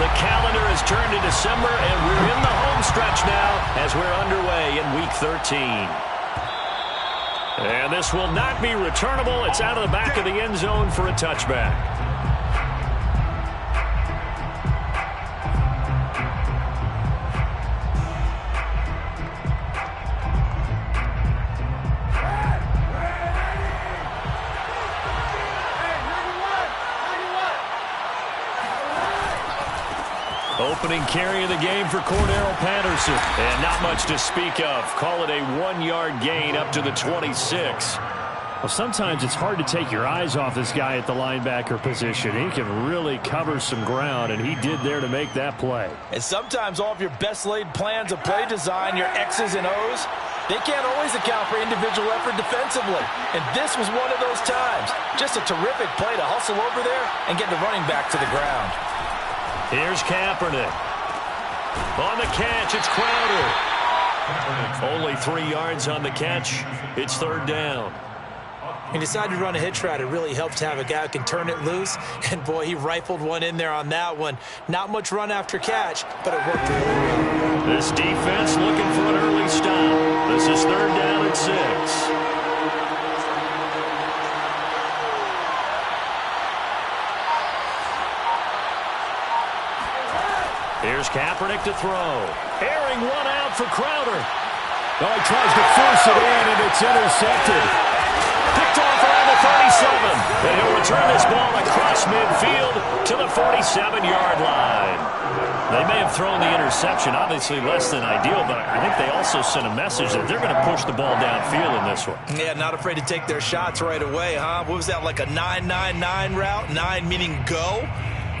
The calendar has turned to December, and we're in the home stretch now as we're underway in Week 13. And this will not be returnable. It's out of the back of the end zone for a touchback. Opening carry of the game for Cordero Patterson. And not much to speak of. Call it a 1-yard gain up to the 26. Well, sometimes it's hard to take your eyes off this guy at the linebacker position. He can really cover some ground, and he did there to make that play. And sometimes all of your best laid plans of play design, your X's and O's, they can't always account for individual effort defensively. And this was one of those times. Just a terrific play to hustle over there and get the running back to the ground. Here's Kaepernick. On the catch, it's Crowder. Only 3 yards on the catch. It's third down. He decided to run a hitch route. It really helps to have a guy who can turn it loose. And, boy, he rifled one in there on that one. Not much run after catch, but it worked really well. This defense looking for an early stop. This is third down and 6. Here's Kaepernick to throw. Airing one out for Crowder. Oh, he tries to force it in, and it's intercepted. Picked off around the 37. And he'll return this ball across midfield to the 47-yard line. They may have thrown the interception, obviously less than ideal, but I think they also sent a message that they're going to push the ball downfield in this one. Yeah, not afraid to take their shots right away, huh? What was that, like a 9-9-9 route? 9 meaning go?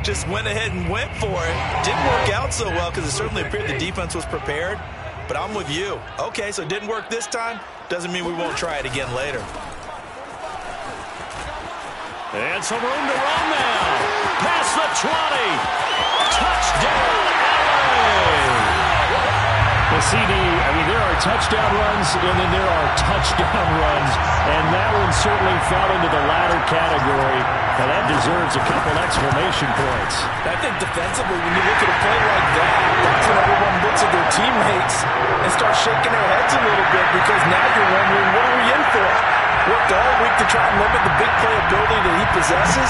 Just went ahead and went for it. Didn't work out so well because it certainly appeared the defense was prepared. But I'm with you. Okay, so it didn't work this time. Doesn't mean we won't try it again later. And some room to run now. Past the 20. Touchdown, LA. The CD, I mean, there are touchdown runs, and then there are touchdown runs. And that one certainly fell into the latter category. Now, that deserves a couple exclamation points. I think defensively, when you look at a play like that, that's when everyone looks at their teammates and starts shaking their heads a little bit because now you're wondering, what are we in for? Worked all week to try and limit the big play ability that he possesses,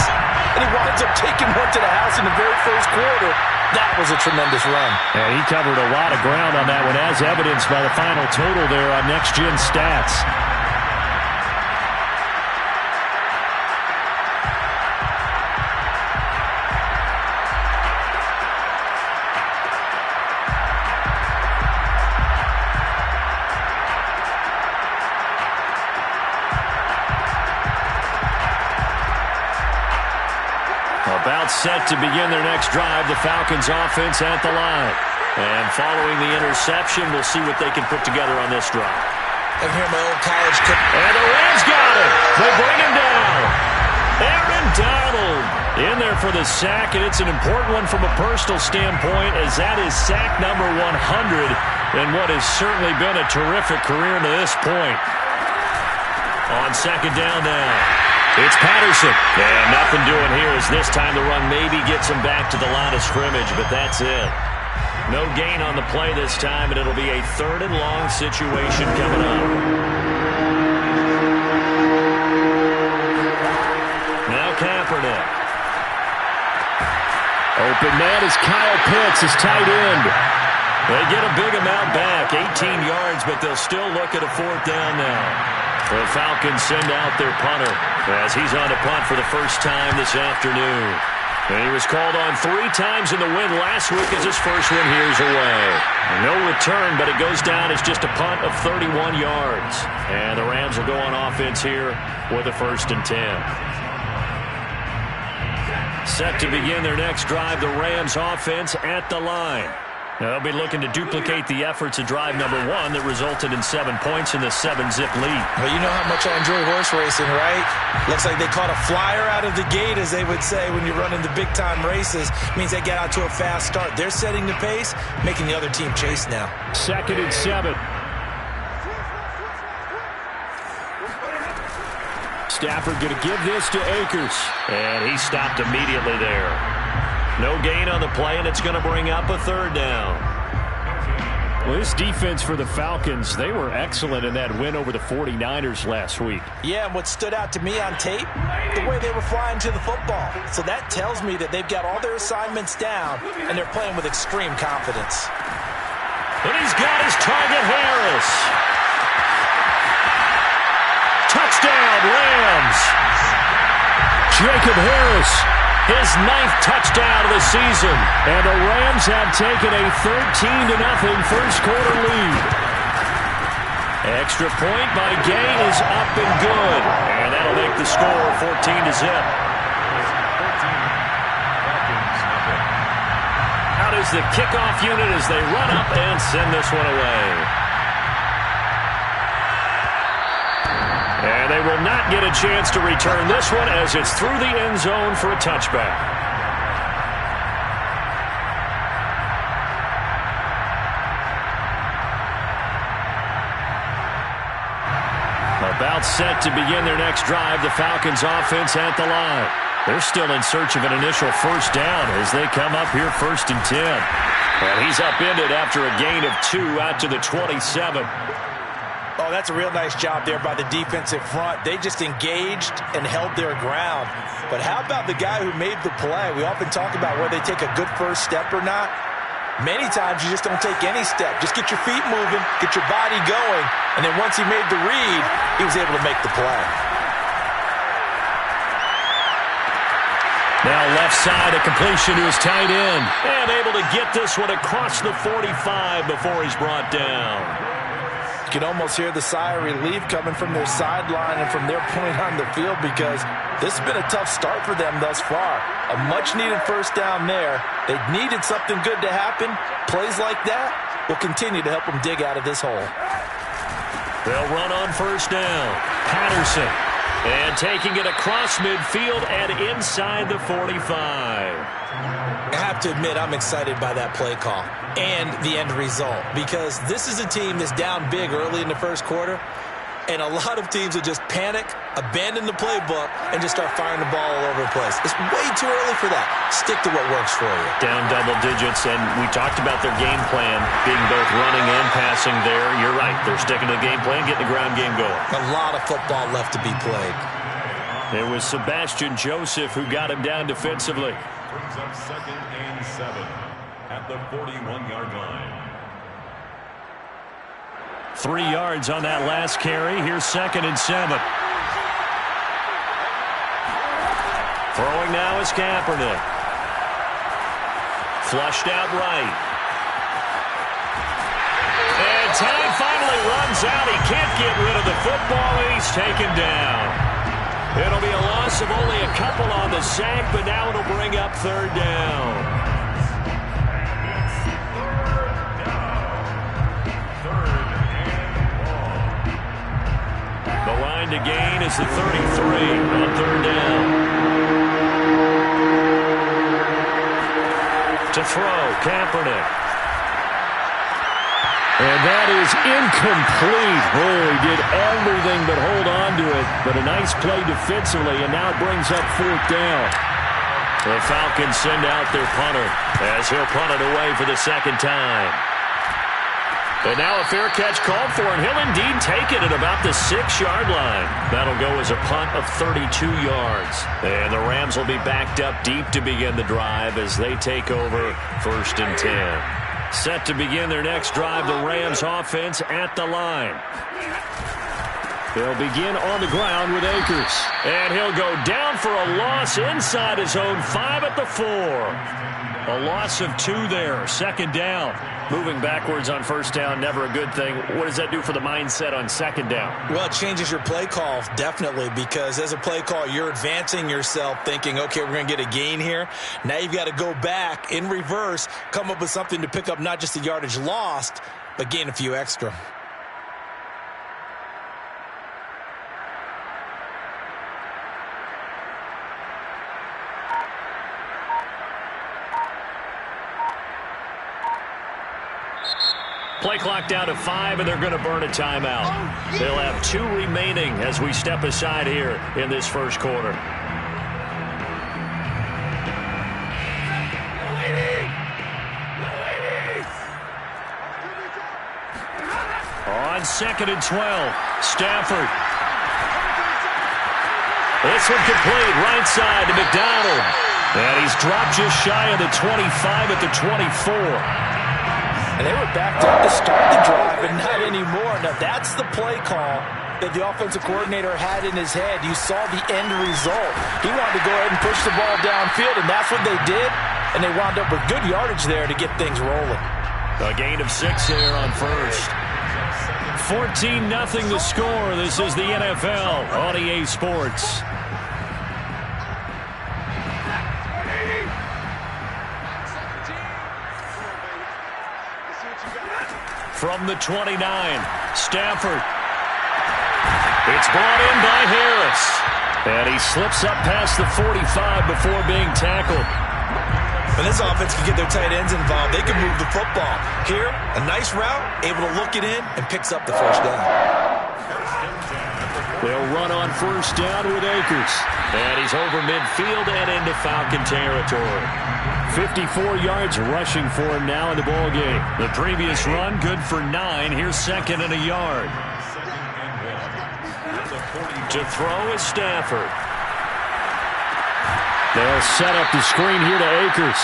and he winds up taking one to the house in the very first quarter. That was a tremendous run. And he covered a lot of ground on that one, as evidenced by the final total there on Next Gen Stats. About set to begin their next drive, the Falcons offense at the line. And following the interception, we'll see what they can put together on this drive. And here my old college coach. And the Rams got it. They bring him down. Aaron Donald in there for the sack, and it's an important one from a personal standpoint, as that is sack number 100 in what has certainly been a terrific career to this point. On second down now. It's Patterson. And nothing doing here as this time the run maybe gets him back to the line of scrimmage, but that's it. No gain on the play this time, and it'll be a third and long situation coming up. Now Kaepernick. Open man is Kyle Pitts, his tight end. They get a big amount back, 18 yards, but they'll still look at a fourth down now. The Falcons send out their punter as he's on to punt for the first time this afternoon. And he was called on 3 times in the win last week as his first one here's away. No return, but it goes down as just a punt of 31 yards. And the Rams will go on offense here with a 1st and 10. Set to begin their next drive, the Rams offense at the line. Now, they'll be looking to duplicate the efforts of drive number 1 that resulted in 7 points in the 7-zip lead. Well, you know how much I enjoy horse racing, right? Looks like they caught a flyer out of the gate, as they would say when you're running the big-time races. Means they get out to a fast start. They're setting the pace, making the other team chase now. 2nd and 7. Stafford going to give this to Akers. And he stopped immediately there. No gain on the play, and it's going to bring up a third down. Well, this defense for the Falcons, they were excellent in that win over the 49ers last week. Yeah, and what stood out to me on tape, the way they were flying to the football. So that tells me that they've got all their assignments down, and they're playing with extreme confidence. And he's got his target, Harris. Touchdown, Rams. Jacob Harris, his 9th touchdown of the season. And the Rams have taken a 13-0 first quarter lead. Extra point by Gay is up and good. And that'll make the score 14-0. Out is the kickoff unit as they run up and send this one away. And they will not get a chance to return this one as it's through the end zone for a touchback. About set to begin their next drive, the Falcons offense at the line. They're still in search of an initial first down as they come up here 1st and 10. And he's upended after a gain of 2 out to the 27. Oh, that's a real nice job there by the defensive front. They just engaged and held their ground. But how about the guy who made the play? We often talk about whether they take a good first step or not. Many times you just don't take any step. Just get your feet moving, get your body going, and then once he made the read, he was able to make the play. Now left side, a completion to his tight end. And able to get this one across the 45 before he's brought down. You can almost hear the sigh of relief coming from their sideline and from their point on the field because this has been a tough start for them thus far. A much-needed first down there. They needed something good to happen. Plays like that will continue to help them dig out of this hole. They'll run on first down. Patterson. And taking it across midfield and inside the 45. I have to admit, I'm excited by that play call and the end result because this is a team that's down big early in the first quarter, and a lot of teams will just panic, abandon the playbook, and just start firing the ball all over the place. It's way too early for that. Stick to what works for you. Down double digits, and we talked about their game plan being both running and passing there. You're right. They're sticking to the game plan, getting the ground game going. A lot of football left to be played. It was Sebastian Joseph who got him down defensively. Brings up 2nd and 7 at the 41-yard line. 3 yards on that last carry. Here's 2nd and 7. Throwing now is Kaepernick. Flushed out right. And time finally runs out. He can't get rid of the football, and he's taken down. It'll be a loss of only a couple on the sack, but now it'll bring up 3rd down. The line to gain is the 33 on 3rd down. To throw, Kaepernick. And that is incomplete. Oh, he did everything but hold on to it. But a nice play defensively, and now it brings up 4th down. The Falcons send out their punter as he'll punt it away for the 2nd time. And now a fair catch called for, and he'll indeed take it at about the 6-yard line. That'll go as a punt of 32 yards. And the Rams will be backed up deep to begin the drive as they take over 1st and 10. Set to begin their next drive, the Rams offense at the line. They'll begin on the ground with Akers. And he'll go down for a loss inside his own 5 at the 4. A loss of 2 there, 2nd down. Moving backwards on 1st down, never a good thing. What does that do for the mindset on 2nd down? Well, it changes your play call, definitely, because as a play call, you're advancing yourself thinking, okay, we're going to get a gain here. Now you've got to go back in reverse, come up with something to pick up not just the yardage lost, but gain a few extra. Play clock down to 5, and they're going to burn a timeout. They'll have 2 remaining as we step aside here in this first quarter. on 2nd and 12. Stafford. This one complete, right side to McDonald. And he's dropped just shy of the 25 at the 24. And they were backed up to start the drive, and not anymore. Now, that's the play call that the offensive coordinator had in his head. You saw the end result. He wanted to go ahead and push the ball downfield, and that's what they did. And they wound up with good yardage there to get things rolling. A gain of 6 there on first. 14-0 the score. This is the NFL on EA Sports. From the 29, Stafford. It's brought in by Harris. And he slips up past the 45 before being tackled. When this offense can get their tight ends involved, they can move the football. Here, a nice route, able to look it in, and picks up the first down. They'll run on first down with Akers. And he's over midfield and into Falcon territory. 54 yards rushing for him now in the ballgame. The previous run, good for 9. Here's 2nd and a yard. To throw is Stafford. They'll set up the screen here to Akers.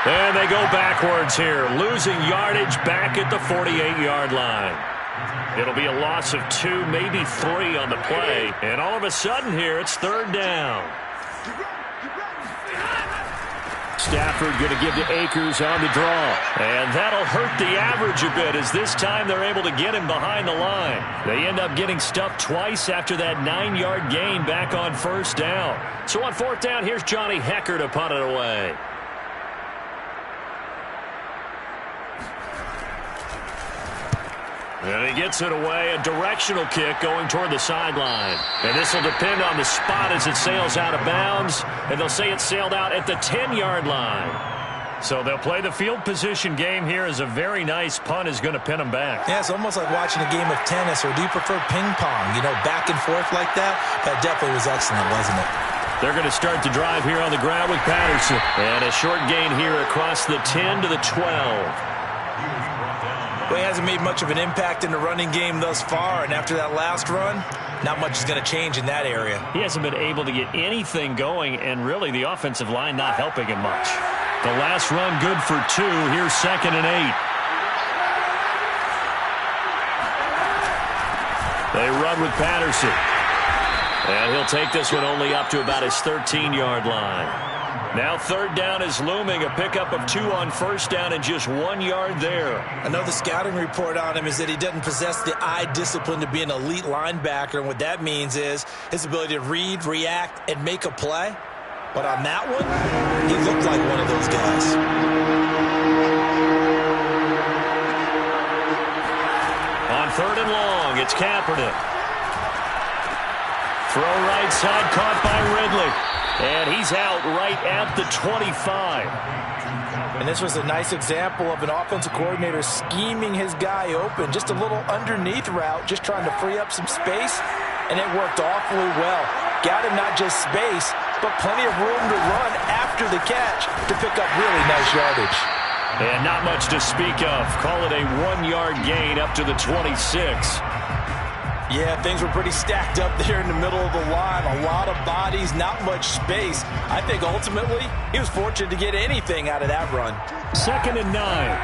And they go backwards here, losing yardage back at the 48-yard line. It'll be a loss of 2, maybe 3 on the play. And all of a sudden here, it's 3rd down. Stafford going to give to Akers on the draw. And that'll hurt the average a bit, as this time they're able to get him behind the line. They end up getting stuffed twice after that 9-yard gain back on first down. So on 4th down, here's Johnny Hecker to punt it away. And he gets it away, a directional kick going toward the sideline. And this will depend on the spot as it sails out of bounds. And they'll say it sailed out at the 10-yard line. So they'll play the field position game here, as a very nice punt is going to pin them back. Yeah, it's almost like watching a game of tennis, or do you prefer ping pong? You know, back and forth like that? That definitely was excellent, wasn't it? They're going to start the drive here on the ground with Patterson. And a short gain here across the 10 to the 12. Well, he hasn't made much of an impact in the running game thus far, and after that last run, not much is going to change in that area. He hasn't been able to get anything going, and really the offensive line not helping him much. The last run good for 2. Here's 2nd and 8. They run with Patterson. And he'll take this one only up to about his 13-yard line. Now 3rd down is looming, a pickup of 2 on first down and just 1 yard there. I know the scouting report on him is that he doesn't possess the eye discipline to be an elite linebacker, and what that means is his ability to read, react, and make a play. But on that one, he looked like one of those guys. On 3rd and long, it's Kaepernick. Throw right side, caught by Ridley. And he's out right at the 25. And this was a nice example of an offensive coordinator scheming his guy open. Just a little underneath route, just trying to free up some space. And it worked awfully well. Got him not just space, but plenty of room to run after the catch to pick up really nice yardage. And not much to speak of. Call it a 1-yard gain up to the 26. Yeah, things were pretty stacked up there in the middle of the line. A lot of bodies, not much space. I think ultimately he was fortunate to get anything out of that run. 2nd and 9.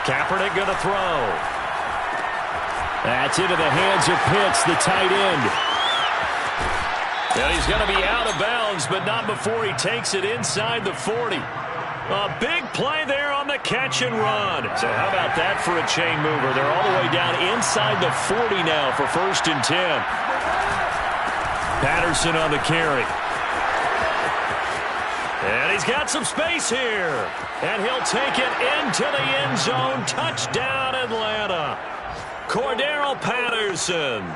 Kaepernick going to throw. That's into the hands of Pitts, the tight end. And he's going to be out of bounds, but not before he takes it inside the 40. A big play there on the catch and run. So how about that for a chain mover? They're all the way down inside the 40 now for 1st and 10. Patterson on the carry. And he's got some space here. And he'll take it into the end zone. Touchdown, Atlanta. Cordero Patterson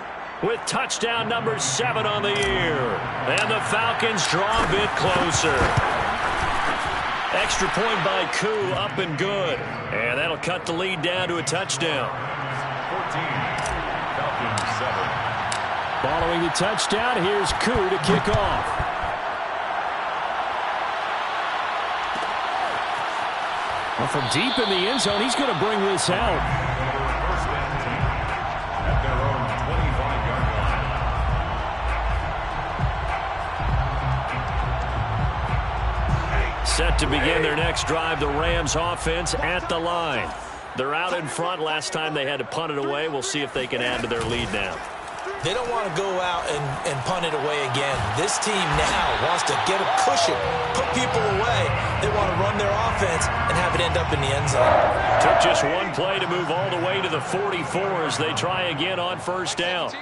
with touchdown number 7 on the year. And the Falcons draw a bit closer. Extra point by Koo, up and good. And that'll cut the lead down to a touchdown. 14, Falcons 7. Following the touchdown, here's Koo to kick off. Well, from deep in the end zone, he's going to bring this out. First down team at their own 25-yard line. Set to begin their next drive, the Rams offense at the line. They're out in front. Last time they had to punt it away. We'll see if they can add to their lead now. They don't want to go out and punt it away again. This team now wants to get a cushion, put people away. They want to run their offense and have it end up in the end zone. Took just one play to move all the way to the 44 as they try again on first down.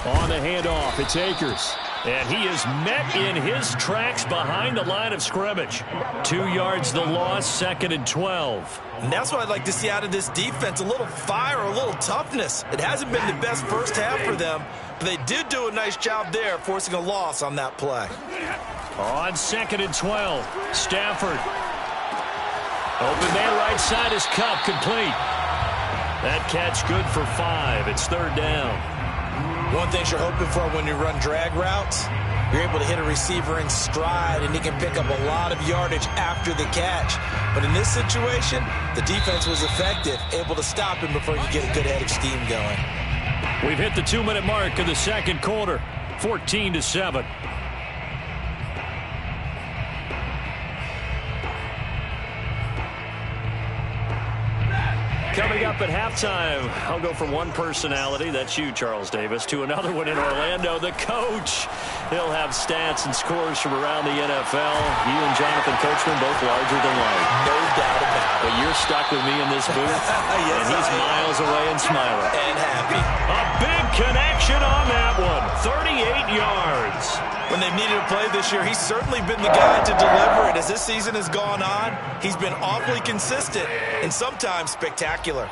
On the handoff, it's Akers. And he is met in his tracks behind the line of scrimmage. 2 yards the loss, 2nd and 12. And that's what I'd like to see out of this defense, a little fire, a little toughness. It hasn't been the best first half for them, but they did do a nice job there, forcing a loss on that play. On 2nd and 12, Stafford. Open man right side is Cup, complete. That catch good for 5. It's 3rd down. One thing you're hoping for when you run drag routes, you're able to hit a receiver in stride, and he can pick up a lot of yardage after the catch. But in this situation, the defense was effective, able to stop him before you get a good head of steam going. We've hit the 2-minute mark of the second quarter, 14-7. Coming up at halftime, I'll go from one personality, that's you, Charles Davis, to another one in Orlando, the coach. He'll have stats and scores from around the NFL. You and Jonathan Coachman both larger than life. No doubt about it. But you're stuck with me in this booth, Yes, and he's miles away and smiling. And happy. A big connection on that one, 38 yards. When they've needed a play this year, he's certainly been the guy to deliver it. As this season has gone on, he's been awfully consistent and sometimes spectacular.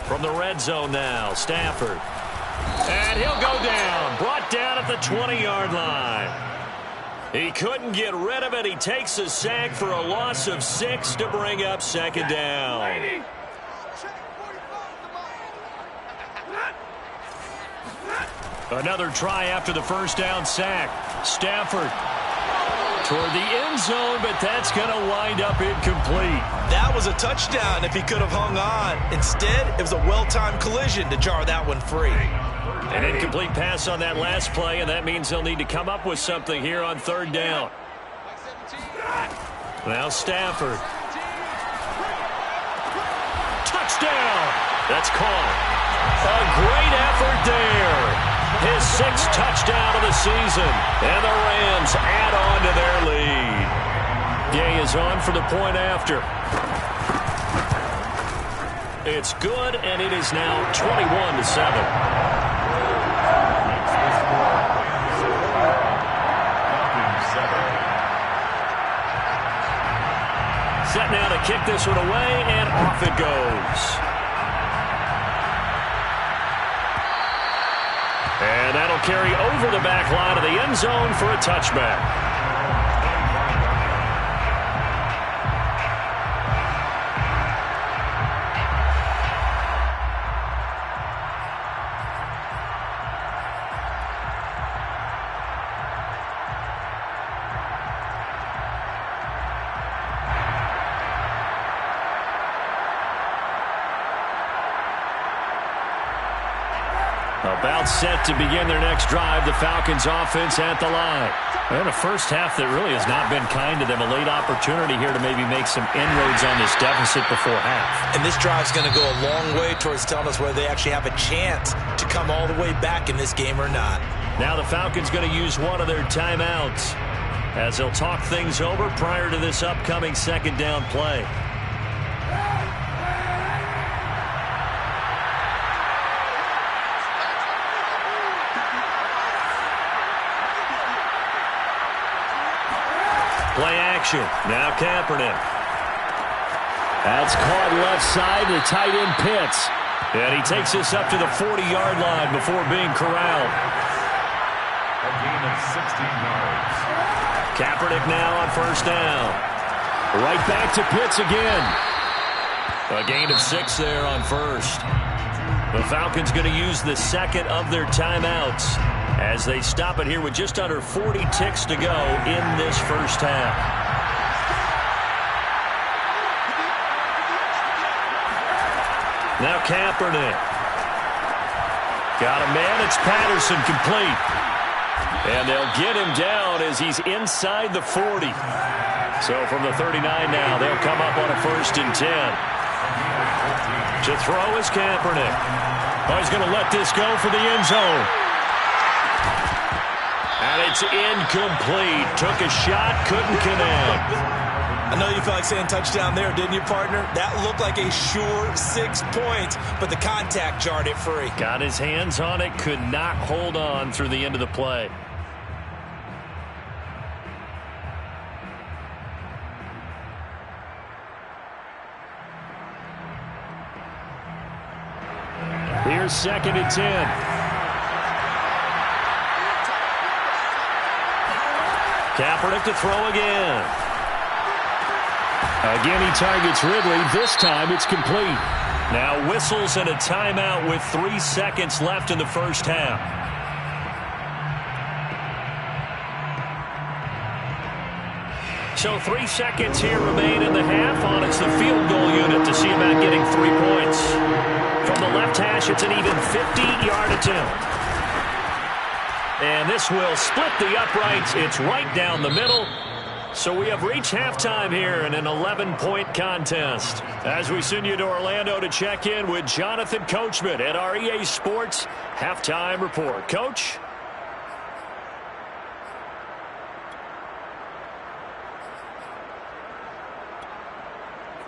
From the red zone now, Stafford. And he'll go down, brought down at the 20-yard line. He couldn't get rid of it. He takes a sack for a loss of 6 to bring up 2nd down. Another try after the first down sack. Stafford toward the end zone, but that's going to wind up incomplete. That was a touchdown if he could have hung on. Instead, it was a well-timed collision to jar that one free. An incomplete pass on that last play, and that means they'll need to come up with something here on 3rd down. Now Stafford. Touchdown! That's caught. A great effort there. His 6th touchdown of the season, and the Rams add on to their lead. Gay is on for the point after. It's good, and it is now 21-7. Set now to kick this one away, and off it goes. And that'll carry over the back line of the end zone for a touchback. About set to begin their next drive, the Falcons offense at the line. And a first half that really has not been kind to them. A late opportunity here to maybe make some inroads on this deficit before half. And this drive's going to go a long way towards telling us whether they actually have a chance to come all the way back in this game or not. Now the Falcons going to use one of their timeouts as they'll talk things over prior to this upcoming 2nd down play. Play action. Now Kaepernick. That's caught left side to tight end Pitts. And he takes this up to the 40-yard line before being corralled. A gain of 16 yards. Kaepernick now on first down. Right back to Pitts again. A gain of 6 there on first. The Falcons going to use the 2nd of their timeouts. as they stop it here with just under 40 ticks to go in this first half. Now Kaepernick. Got a man. It's Patterson complete. And they'll get him down as he's inside the 40. So from the 39 now, they'll come up on a 1st and 10. To throw is Kaepernick. Oh, he's going to let this go for the end zone. And it's incomplete. Took a shot, couldn't connect. I know you felt like saying touchdown there, didn't you, partner? That looked like a sure 6 points, but the contact jarred it free. Got his hands on it, could not hold on through the end of the play. Here's 2nd and 10. Kaepernick to throw again. Again, he targets Ridley. This time, it's complete. Now whistles and a timeout with 3 seconds left in the first half. So 3 seconds here remain in the half. On it's the field goal unit to see about getting 3 points. From the left hash, it's an even 50-yard attempt. And this will split the uprights. It's right down the middle. So we have reached halftime here in an 11-point contest. As we send you to Orlando to check in with Jonathan Coachman at our EA Sports Halftime Report. Coach?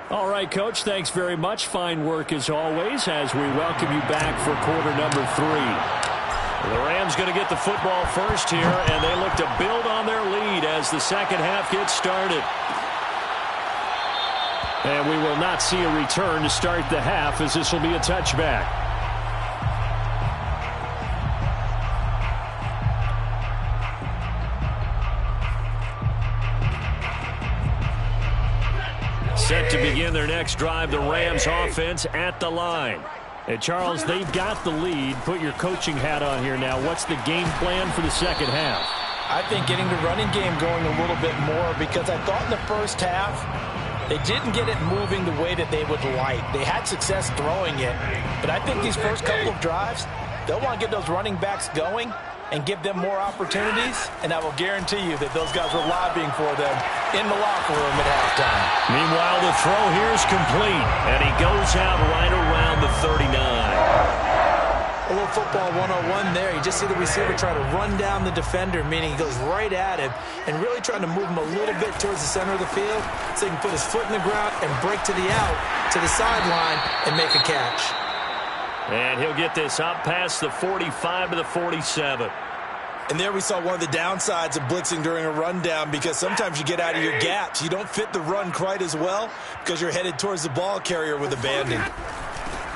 All right, Coach, thanks very much. Fine work as always as we welcome you back for quarter number 3. The Rams going to get the football first here, and they look to build on their lead as the second half gets started. And we will not see a return to start the half, as this will be a touchback. Set to begin their next drive, the Rams offense at the line. And Charles, they've got the lead. Put your coaching hat on here now. What's the game plan for the second half? I think getting the running game going a little bit more, because I thought in the first half they didn't get it moving the way that they would like. They had success throwing it, but I think these first couple of drives, they'll want to get those running backs going and give them more opportunities, and I will guarantee you that those guys were lobbying for them in the locker room at halftime. Meanwhile, the throw here is complete, and he goes out right around the 39. A little football 101 there. You just see the receiver try to run down the defender, meaning he goes right at him and really trying to move him a little bit towards the center of the field so he can put his foot in the ground and break to the out, to the sideline, and make a catch. And he'll get this up past the 45 to the 47. And there we saw one of the downsides of blitzing during a rundown, because sometimes you get out of your gaps. You don't fit the run quite as well because you're headed towards the ball carrier with abandon.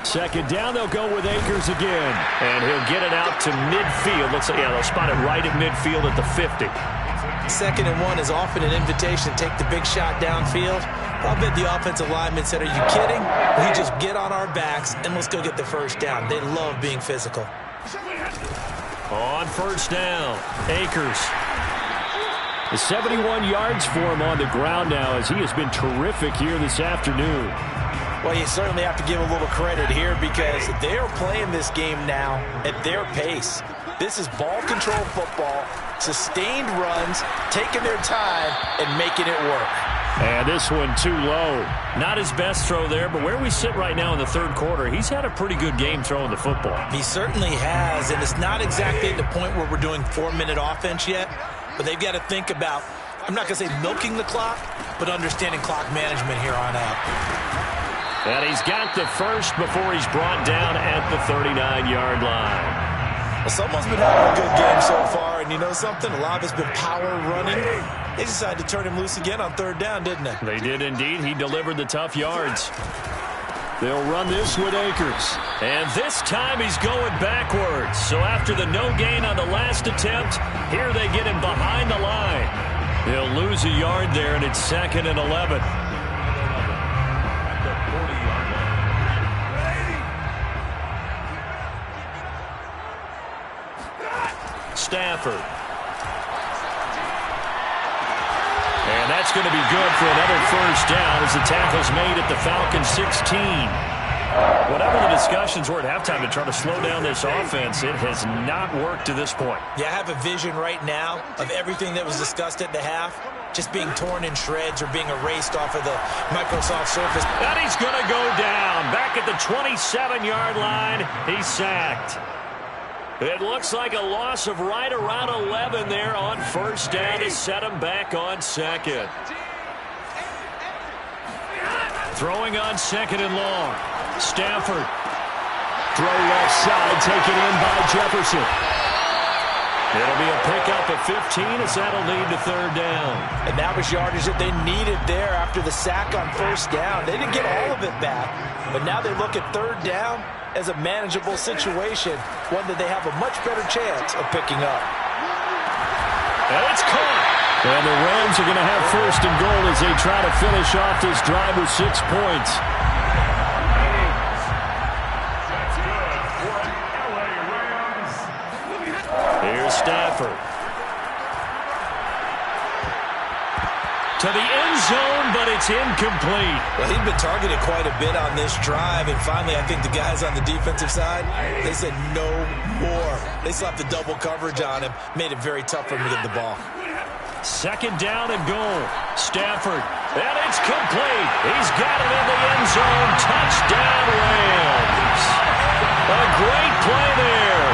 Second down, they'll go with Akers again. And he'll get it out to midfield. Looks like, yeah, they'll spot it right at midfield at the 50. 2nd and 1 is often an invitation to take the big shot downfield. I'll bet the offensive lineman said, "Are you kidding? We just get on our backs and let's go get the first down." They love being physical. On first down, Akers. 71 yards for him on the ground now, as he has been terrific here this afternoon. Well, you certainly have to give a little credit here, because they are playing this game now at their pace. This is ball control football, sustained runs, taking their time and making it work. And this one too low. Not his best throw there, but where we sit right now in the third quarter, he's had a pretty good game throwing the football. He certainly has, and it's not exactly at the point where we're doing 4-minute offense yet, but they've got to think about, I'm not going to say milking the clock, but understanding clock management here on out. And he's got the first before he's brought down at the 39-yard line. Well, someone's been having a good game so far, and you know something? A lot of it's been power running. They decided to turn him loose again on third down, didn't they? They did indeed. He delivered the tough yards. They'll run this with Akers. And this time he's going backwards. So after the no gain on the last attempt, here they get him behind the line. He'll lose a yard there, and it's 2nd and 11. Stafford. And that's going to be good for another first down as the tackle's made at the Falcons 16. Whatever the discussions were at halftime to try to slow down this offense, it has not worked to this point. Yeah, I have a vision right now of everything that was discussed at the half just being torn in shreds or being erased off of the Microsoft Surface. And he's going to go down. Back at the 27-yard line, he's sacked. It looks like a loss of right around 11 there on first down to set him back on second. Throwing on second and long. Stafford. Throw left side, taken in by Jefferson. It'll be a pickup of 15 as that'll lead to third down. And that was yardage that they needed there after the sack on first down. They didn't get all of it back, but now they look at third down as a manageable situation, one that they have a much better chance of picking up. And it's caught. And the Rams are going to have first and goal as they try to finish off this drive with 6 points. Here's Stafford. To the end zone, but it's incomplete. Well, he'd been targeted quite a bit on this drive, and finally I think the guys on the defensive side, they said no more. They slapped the double coverage on him, made it very tough for him to get the ball. Second down and goal. Stafford. And it's complete. He's got it in the end zone. Touchdown, Rams. A great play there.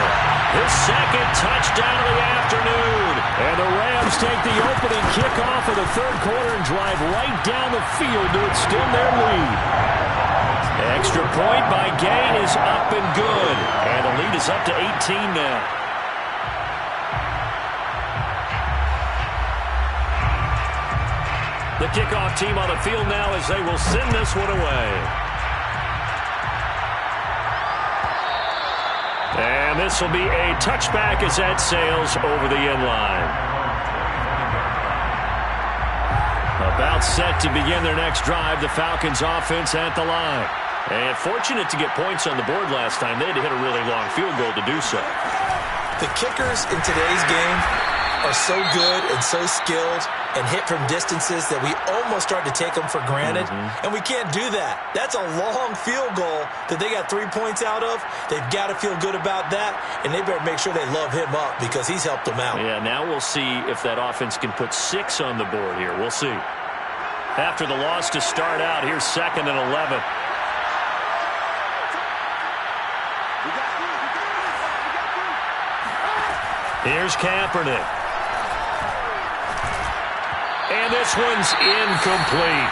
His second touchdown of the afternoon. And the Rams take the opening kickoff of the third quarter and drive right down the field to extend their lead. Extra point by Gain is up and good. And the lead is up to 18 now. The kickoff team on the field now as they will send this one away. And this will be a touchback as that sails over the end line. About set to begin their next drive, the Falcons offense at the line. And fortunate to get points on the board last time. They had to hit a really long field goal to do so. The kickers in today's game are so good and so skilled and hit from distances that we almost start to take them for granted. And we can't do that. That's a long field goal that they got 3 points out of. They've got to feel good about that, and they better make sure they love him up because he's helped them out. Yeah, now we'll see if that offense can put 6 on the board here. We'll see. After the loss to start out, here's second and 11. Here's Kaepernick. And this one's incomplete.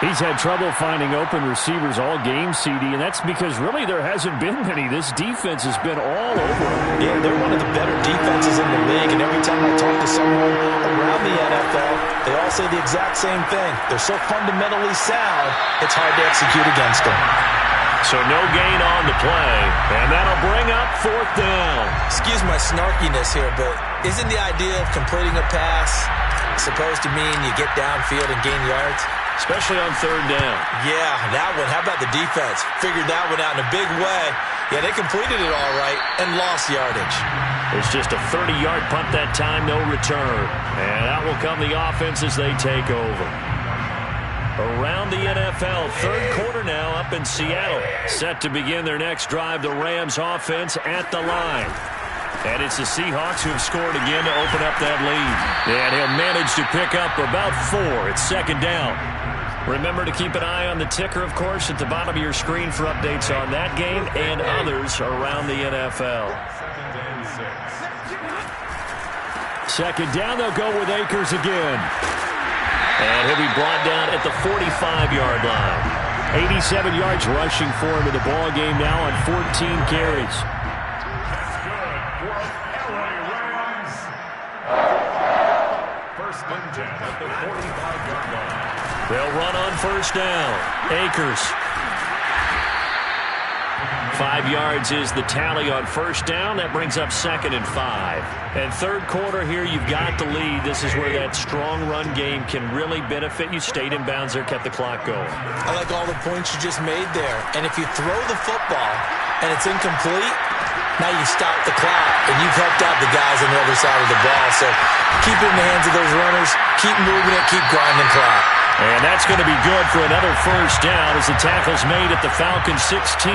He's had trouble finding open receivers all game, CD, and that's because really there hasn't been many. This defense has been all over him. Yeah, they're one of the better defenses in the league, and every time I talk to someone around the NFL, they all say the exact same thing. They're so fundamentally sound, it's hard to execute against them. So no gain on the play, and that'll bring up fourth down. Excuse my snarkiness here, but isn't the idea of completing a pass supposed to mean you get downfield and gain yards? Especially on third down. Yeah, that one. How about the defense? Figured that one out in a big way. Yeah, they completed it all right and lost yardage. It's just a 30-yard punt that time, no return. And out will come the offense as they take over. Around the NFL, third quarter now up in Seattle. Set to begin their next drive, the Rams offense at the line. And it's the Seahawks who have scored again to open up that lead. And he'll manage to pick up about 4. It's second down. Remember to keep an eye on the ticker, of course, at the bottom of your screen for updates on that game and others around the NFL. Second down, they'll go with Akers again. And he'll be brought down at the 45-yard line. 87 yards rushing for him in the ball game now on 14 carries. First and 10 at the 45-yard line. They'll run on first down. Akers. 5 yards is the tally on first down. That brings up second and 5. And third quarter here, you've got the lead. This is where that strong run game can really benefit you. Stayed in bounds there, kept the clock going. I like all the points you just made there. And if you throw the football and it's incomplete, Now you stop the clock, and you've helped out the guys on the other side of the ball. So keep it in the hands of those runners, keep moving it, keep grinding clock. And that's going to be good for another first down as the tackle's made at the Falcons 16.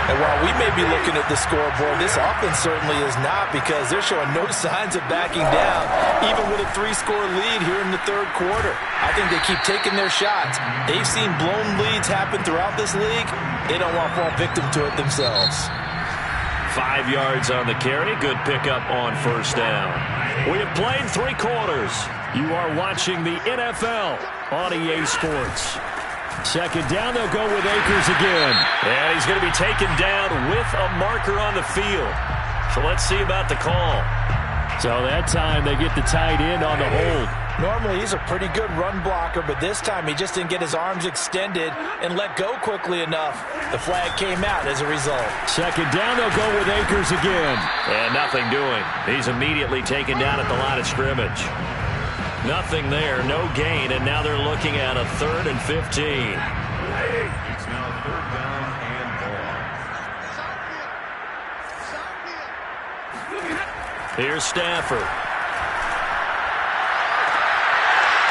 And while we may be looking at the scoreboard, this offense certainly is not, because they're showing no signs of backing down, even with a 3-score lead here in the third quarter. I think they keep taking their shots. They've seen blown leads happen throughout this league. They don't want to fall victim to it themselves. 5 yards on the carry. Good pickup on first down. We have played 3 quarters. You are watching the NFL on EA Sports. Second down, they'll go with Akers again. And he's going to be taken down with a marker on the field. So let's see about the call. So that time they get the tight end on the hold. Normally he's a pretty good run blocker, but this time he just didn't get his arms extended and let go quickly enough. The flag came out as a result. Second down, they'll go with Akers again. And nothing doing. He's immediately taken down at the line of scrimmage. Nothing there, no gain, and now they're looking at a 3rd and 15. It's now 3rd down and more. Here's Stafford.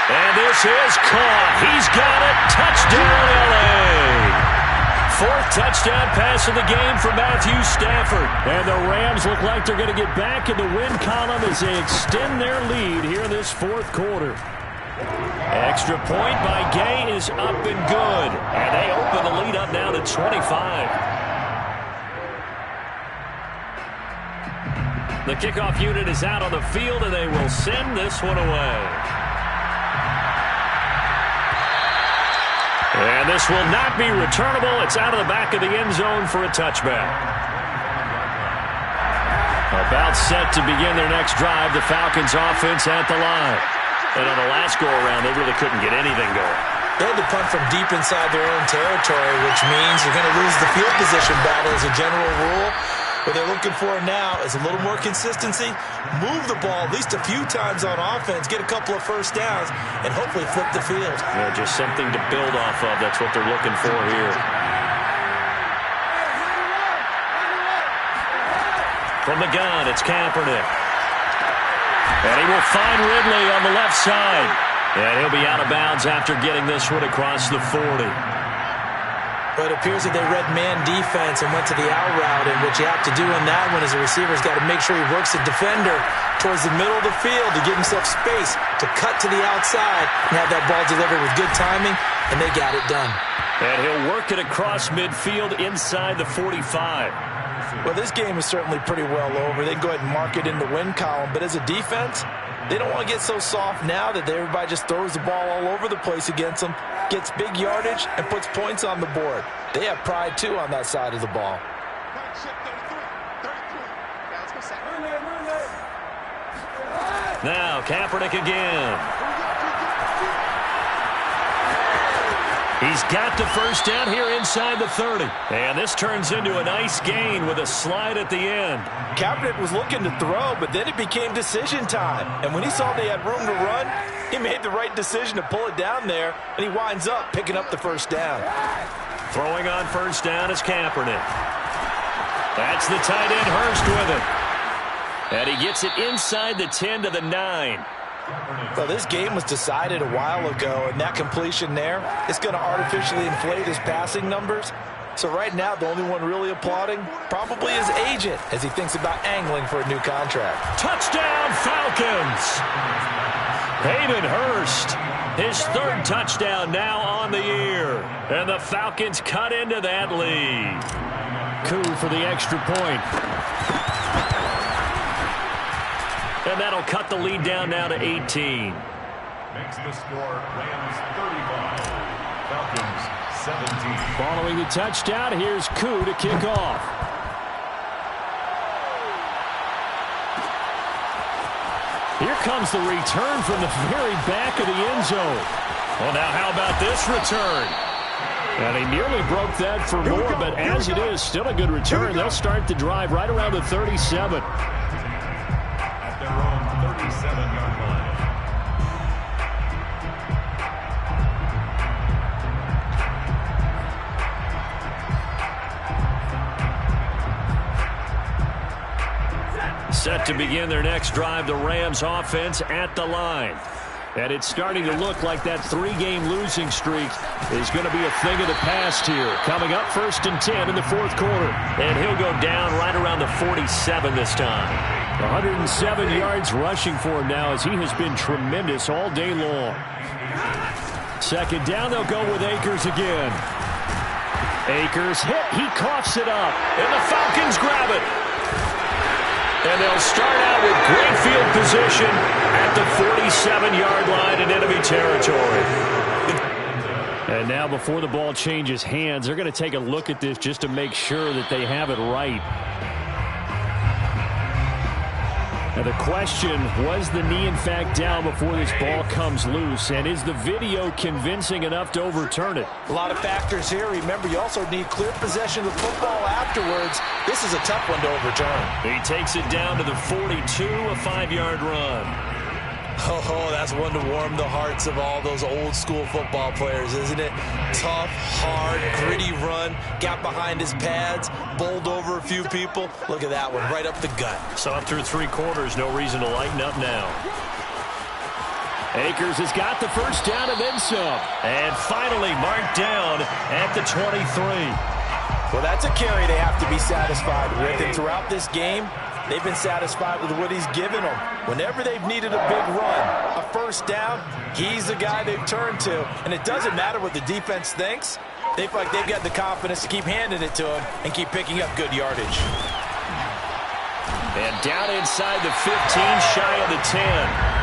And this is caught. He's got it. Touchdown, L.A. 4th touchdown pass of the game for Matthew Stafford. And the Rams look like they're going to get back in the win column as they extend their lead here in this 4th quarter. Extra point by Gay is up and good. And they open the lead up now to 25. The kickoff unit is out on the field, and they will send this one away. And this will not be returnable. It's out of the back of the end zone for a touchback. About set to begin their next drive, the Falcons offense at the line. And on the last go-around, they really couldn't get anything going. They had to punt from deep inside their own territory, which means you're going to lose the field position battle as a general rule. What they're looking for now is a little more consistency, move the ball at least a few times on offense, get a couple of first downs, and hopefully flip the field. Yeah, just something to build off of. That's what they're looking for here. From the gun, it's Kaepernick. And he will find Ridley on the left side. And he'll be out of bounds after getting this one across the 40. But it appears that they read man defense and went to the out route, and what you have to do in that one is the receiver's got to make sure he works the defender towards the middle of the field to give himself space to cut to the outside and have that ball delivered with good timing, and they got it done. And he'll work it across midfield inside the 45. Well, this game is certainly pretty well over. They can go ahead and mark it in the win column, but as a defense, they don't want to get so soft now that everybody just throws the ball all over the place against them, gets big yardage, and puts points on the board. They have pride, too, on that side of the ball. Now, Kaepernick again. He's got the first down here inside the 30. And this turns into a nice gain with a slide at the end. Kaepernick was looking to throw, but then it became decision time. And when he saw they had room to run, he made the right decision to pull it down there, and he winds up picking up the first down. Throwing on first down is Kaepernick. That's the tight end Hurst with it. And he gets it inside the 10 to the 9. Well, this game was decided a while ago, and that completion there is going to artificially inflate his passing numbers. So right now, the only one really applauding probably his agent as he thinks about angling for a new contract. Touchdown, Falcons! Hayden Hurst, his 3rd touchdown now on the year. And the Falcons cut into that lead. Coup for the extra point. And that'll cut the lead down now to 18. Makes the score Rams 35, Falcons 17. Following the touchdown, here's Coup to kick off. Here comes the return from the very back of the end zone. Well, now how about this return? And he nearly broke that for more, but as it is, still a good return. They'll start the drive right around the 37. At their own 37-yard line. Set to begin their next drive, the Rams offense at the line. And it's starting to look like that 3-game losing streak is going to be a thing of the past here. Coming up 1st and 10 in the 4th quarter. And he'll go down right around the 47 this time. 107 yards rushing for him now as he has been tremendous all day long. 2nd down, they'll go with Akers again. Akers hit, he coughs it up. And the Falcons grab it. And they'll start out with great field position at the 47-yard line in enemy territory. And now before the ball changes hands, they're going to take a look at this just to make sure that they have it right. Now the question, was the knee in fact down before this ball comes loose? And is the video convincing enough to overturn it? A lot of factors here. Remember, you also need clear possession of the football afterwards. This is a tough one to overturn. He takes it down to the 42, a 5-yard run. Oh, that's one to warm the hearts of all those old school football players, isn't it? Tough, hard, gritty run. Got behind his pads, bowled over a few people. Look at that one, right up the gut. Saw through 3 quarters, no reason to lighten up now. Akers has got the 1st down and then some. And finally marked down at the 23. Well, that's a carry they have to be satisfied with. And throughout this game, they've been satisfied with what he's given them. Whenever they've needed a big run, a 1st down, he's the guy they've turned to. And it doesn't matter what the defense thinks. They feel like they've got the confidence to keep handing it to him and keep picking up good yardage. And down inside the 15, shy of the 10.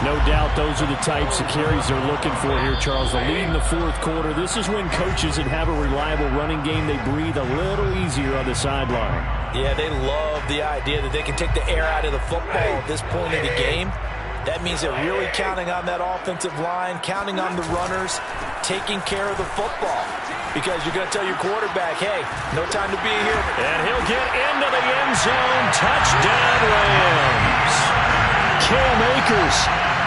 No doubt those are the types of carries they're looking for here, Charles. The lead in the 4th quarter. This is when coaches that have a reliable running game, they breathe a little easier on the sideline. Yeah, they love the idea that they can take the air out of the football at this point in the game. That means they're really counting on that offensive line, counting on the runners, taking care of the football. Because you're going to tell your quarterback, hey, no time to be here. And he'll get into the end zone. Touchdown, Rams. Cam Akers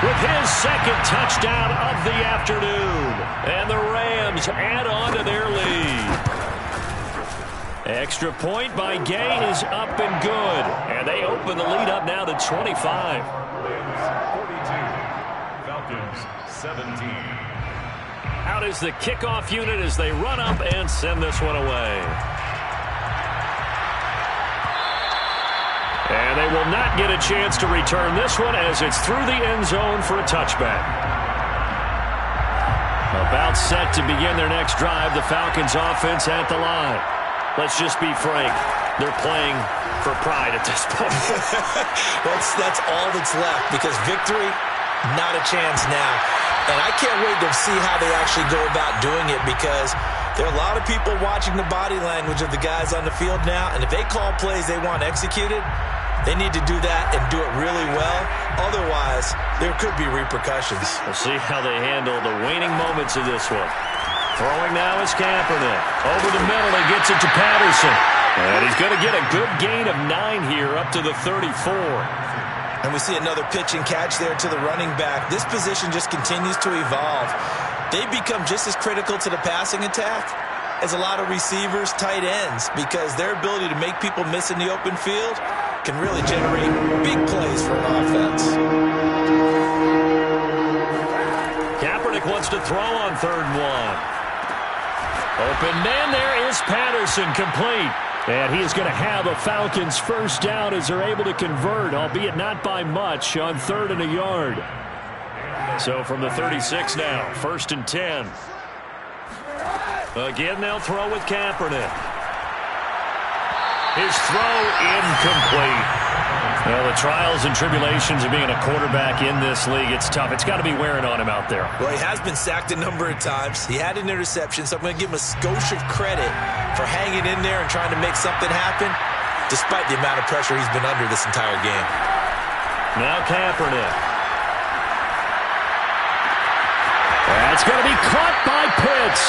with his 2nd touchdown of the afternoon. And the Rams add on to their lead. Extra point by Gay is up and good. And they open the lead up now to 25. 42. Falcons 17. Out is the kickoff unit as they run up and send this one away. And they will not get a chance to return this one as it's through the end zone for a touchback. About set to begin their next drive, the Falcons offense at the line. Let's just be frank. They're playing for pride at this point. That's all that's left because victory, not a chance now. And I can't wait to see how they actually go about doing it because there are a lot of people watching the body language of the guys on the field now. And if they call plays they want executed, they need to do that and do it really well. Otherwise, there could be repercussions. We'll see how they handle the waning moments of this one. Throwing now is Kaepernick. Over the middle, he gets it to Patterson. And he's going to get a good gain of 9 here up to the 34. And we see another pitch and catch there to the running back. This position just continues to evolve. They become just as critical to the passing attack as a lot of receivers, tight ends, because their ability to make people miss in the open field can really generate big plays for an offense. Kaepernick wants to throw on 3rd and 1. Open man, there is Patterson, complete. And he is going to have a Falcons 1st down as they're able to convert, albeit not by much, on 3rd and a yard. So from the 36 now, 1st and 10. Again, they'll throw with Kaepernick. His throw incomplete. Well, the trials and tribulations of being a quarterback in this league, it's tough. It's got to be wearing on him out there. Well, he has been sacked a number of times. He had an interception, so I'm going to give him a skosh of credit for hanging in there and trying to make something happen, despite the amount of pressure he's been under this entire game. Now Kaepernick. That's going to be caught by Pitts.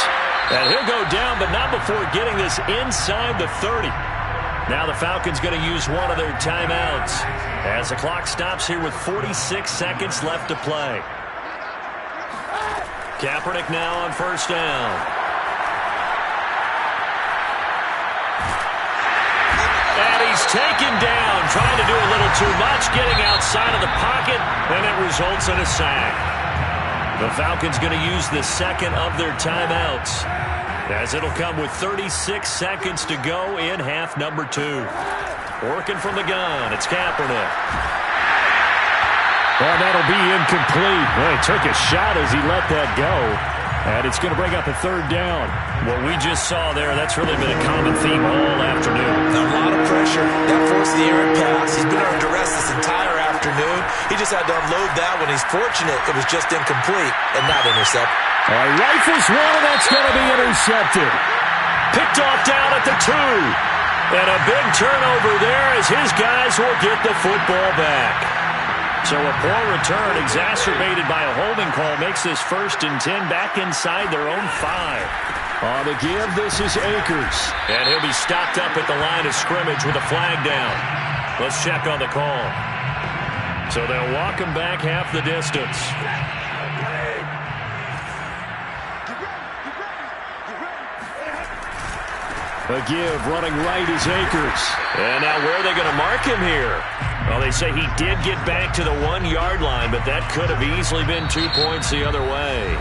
And he'll go down, but not before getting this inside the 30. Now the Falcons going to use one of their timeouts as the clock stops here with 46 seconds left to play. Kaepernick now on 1st down. And he's taken down, trying to do a little too much, getting outside of the pocket, and it results in a sack. The Falcons going to use the second of their timeouts, as it'll come with 36 seconds to go in half number 2. Working from the gun, it's Kaepernick. Well, that'll be incomplete. Well, he took a shot as he let that go. And it's going to bring up a third down. What we just saw there, that's really been a common theme all afternoon. A lot of pressure. That forced the errant pass. He's been under duress this entire afternoon. He just had to unload that one. He's fortunate it was just incomplete and not intercept. Rifles one, and that's going to be intercepted. Picked off down at the 2. And a big turnover there as his guys will get the football back. So a poor return exacerbated by a holding call makes this 1st and 10 back inside their own 5. On the give, this is Akers. And he'll be stopped up at the line of scrimmage with a flag down. Let's check on the call. So they'll walk him back half the distance. A give, running right is Akers. And now where are they going to mark him here? Well, they say he did get back to the 1-yard line, but that could have easily been 2 points the other way.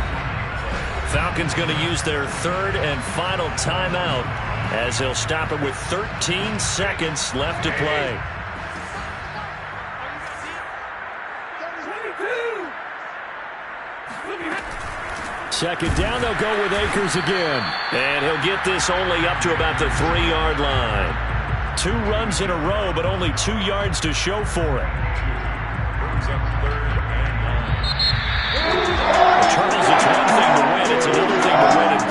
Falcons going to use their 3rd and final timeout as they'll stop it with 13 seconds left to play. Second down, they'll go with Akers again. And he'll get this only up to about the 3-yard line. 2 runs in a row, but only 2 yards to show for it. Brings up 3rd and 9. Charles, it's one thing to win. It's another thing to win in